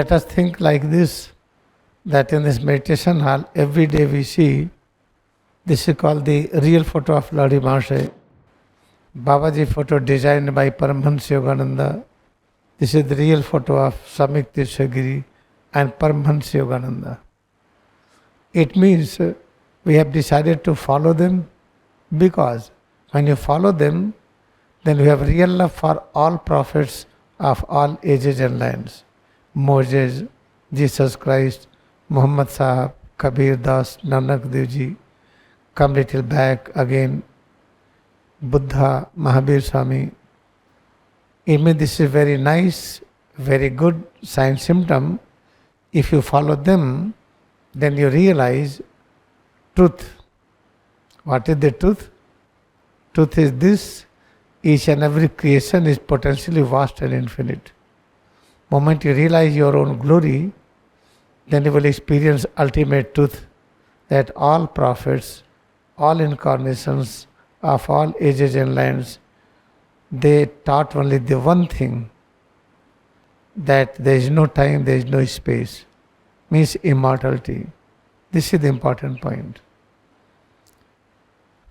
Let us think like this, that in this meditation hall, every day we see, this is called the real photo of Lodi Mahasaya. Babaji photo designed by Paramahansa Yogananda. This is the real photo of Swami Yukteswar and Paramahansa Yogananda. It means we have decided to follow them, because when you follow them, then you have real love for all prophets of all ages and lands. Moses, Jesus Christ, Muhammad Sahib, Kabir Das, Nanak Dev Ji. Come little back again, Buddha, Mahavir Swami. Even this is very nice, very good sign symptom. If you follow them, then you realize truth. What is the truth? Truth is this: each and every creation is potentially vast and infinite. Moment you realize your own glory, then you will experience ultimate truth, that all prophets, all incarnations of all ages and lands, they taught only the one thing, that there is no time, there is no space, means immortality. This is the important point.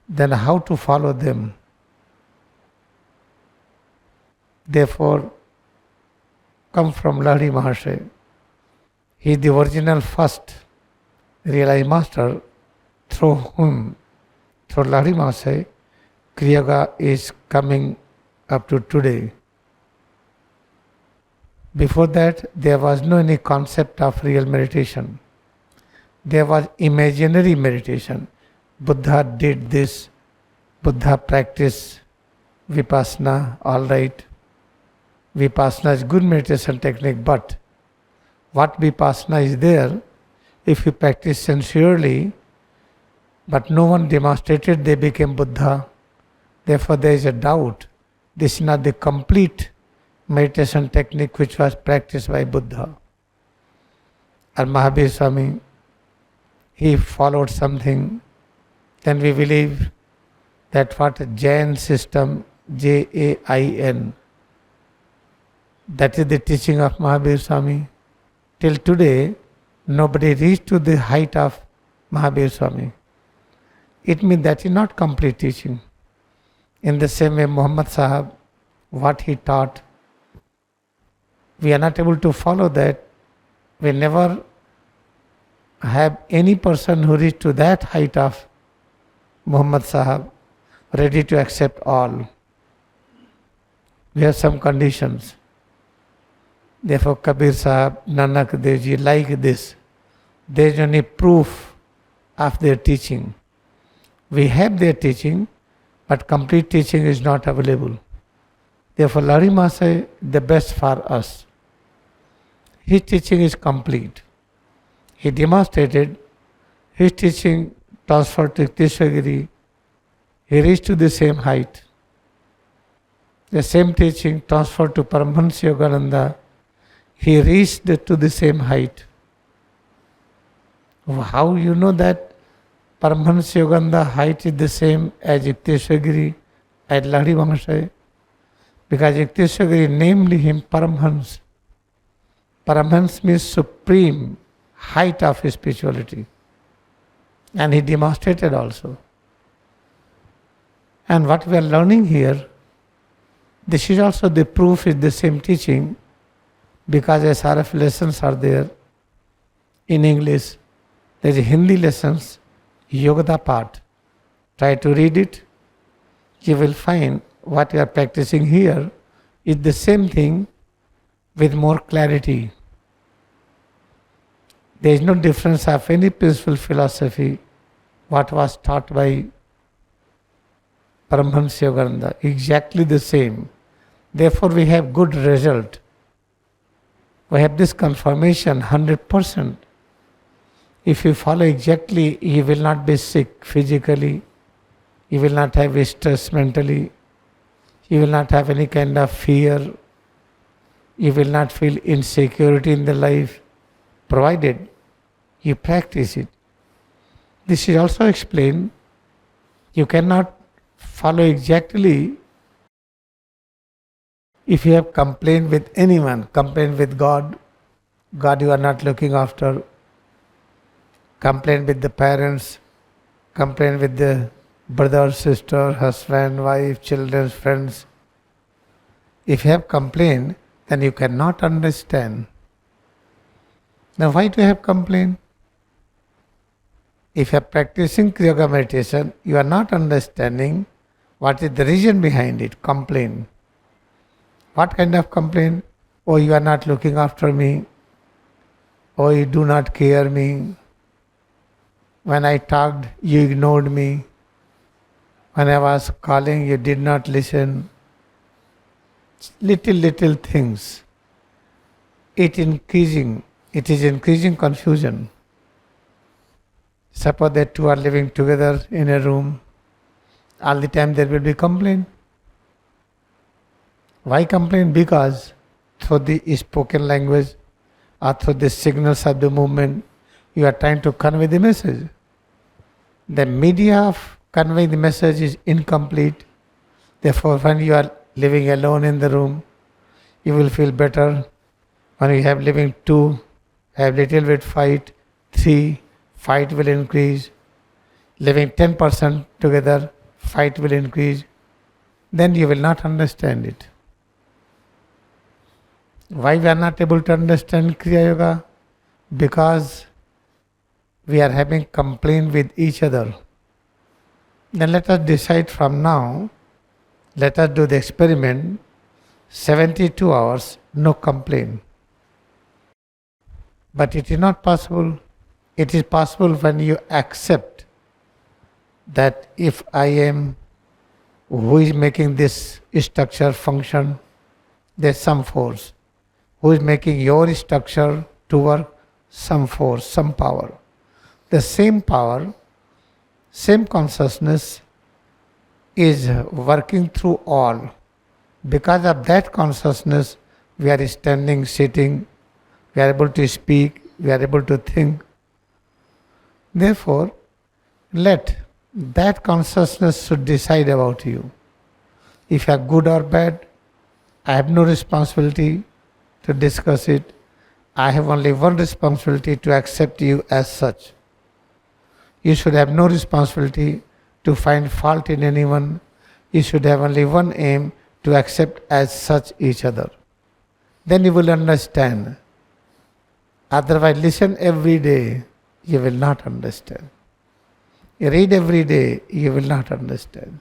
Then how to follow them? Therefore, come from Lodi Mahasaya. He is the original first realized master, through whom, through Lodi Mahasaya, Kriya Yoga is coming up to today. Before that, there was no any concept of real meditation. There was imaginary meditation. Buddha did this, Buddha practiced Vipassana, all right. Vipassana is good meditation technique, but what Vipassana is there, if you practice sincerely, but no one demonstrated they became Buddha, therefore there is a doubt. This is not the complete meditation technique which was practiced by Buddha. And Mahavir Swami, he followed something. Then we believe that what Jain system, Jain, that is the teaching of Mahavir Swami. Till today, nobody reached to the height of Mahavir Swami. It means that is not complete teaching. In the same way, Muhammad Sahib, what he taught, we are not able to follow that. We never have any person who reached to that height of Muhammad Sahib, ready to accept all. We have some conditions. Therefore, Kabir Sahib, Nanak Dev Ji, like this, there is only proof of their teaching. We have their teaching, but complete teaching is not available. Therefore, Lodi Mahasaya, the best for us. His teaching is complete. He demonstrated his teaching transferred to Yukteswar. He reached to the same height. The same teaching transferred to Paramahansa Yogananda. He reached to the same height. How you know that Paramahansa Yogananda height is the same as Yukteswar, as Lodi Mahasaya? Because Yukteswar named him Paramhans. Paramhans means supreme height of spirituality. And he demonstrated also. And what we are learning here, this is also the proof is the same teaching, because SRF lessons are there in English. There is Hindi lessons, Yoga part. Try to read it. You will find what you are practicing here is the same thing with more clarity. There is no difference of any peaceful philosophy what was taught by Paramahansa Yogananda. Exactly the same. Therefore we have good result. We have this confirmation 100%. If you follow exactly, you will not be sick physically, you will not have stress mentally, you will not have any kind of fear, you will not feel insecurity in the life, provided you practice it. This is also explained. You cannot follow exactly if you have complained with anyone, complained with God, God you are not looking after, complain with the parents, complain with the brother, sister, husband, wife, children, friends. If you have complained, then you cannot understand. Now why do you have complaint? If you are practicing Kriya Yoga meditation, you are not understanding what is the reason behind it, complaint. What kind of complaint? Oh, you are not looking after me. Oh, you do not care me. When I talked, you ignored me. When I was calling, you did not listen. Little things. It is increasing confusion. Suppose that two are living together in a room. All the time there will be complaint. Why complain? Because through the spoken language or through the signals of the movement, you are trying to convey the message. The media of conveying the message is incomplete. Therefore, when you are living alone in the room, you will feel better. When you have living two, have little bit fight, 3, fight will increase. Living 10% together, fight will increase. Then you will not understand it. Why we are not able to understand Kriya Yoga? Because we are having complaint with each other. Then let us decide from now, let us do the experiment, 72 hours, no complaint. But it is not possible. It is possible when you accept that if I am who is making this structure function, there is some force. Who is making your structure to work? Some force, some power. The same power, same consciousness is working through all. Because of that consciousness, we are standing, sitting, we are able to speak, we are able to think. Therefore, let that consciousness should decide about you. If you are good or bad, I have no responsibility to discuss it. I have only one responsibility, to accept you as such. You should have no responsibility to find fault in anyone. You should have only one aim, to accept as such each other. Then you will understand. Otherwise, listen every day, you will not understand. You read every day, you will not understand.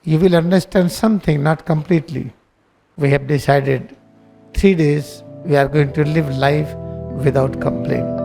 You will understand something, not completely. We have decided 3 days we are going to live life without complaint.